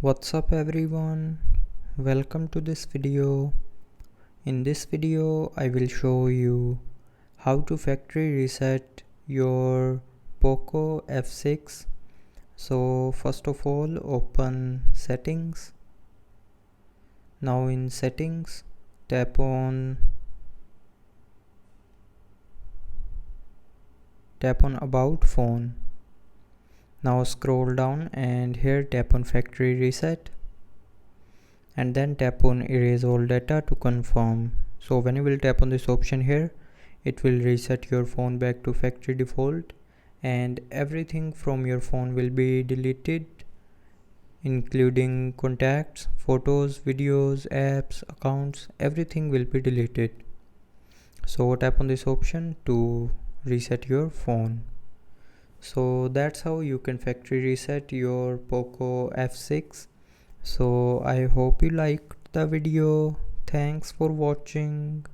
What's up everyone, welcome to this video. In this video I will show you how to factory reset your POCO F6. So first of all, open settings. Now in settings, tap on about phone. Now scroll down and here tap on factory reset and then tap on erase all data to confirm. So when you will tap on this option here, it will reset your phone back to factory default and everything from your phone will be deleted, including contacts, photos, videos, apps, accounts, everything will be deleted. So tap on this option to reset your phone. So that's how you can factory reset your POCO F6. So I hope you liked the video. Thanks for watching.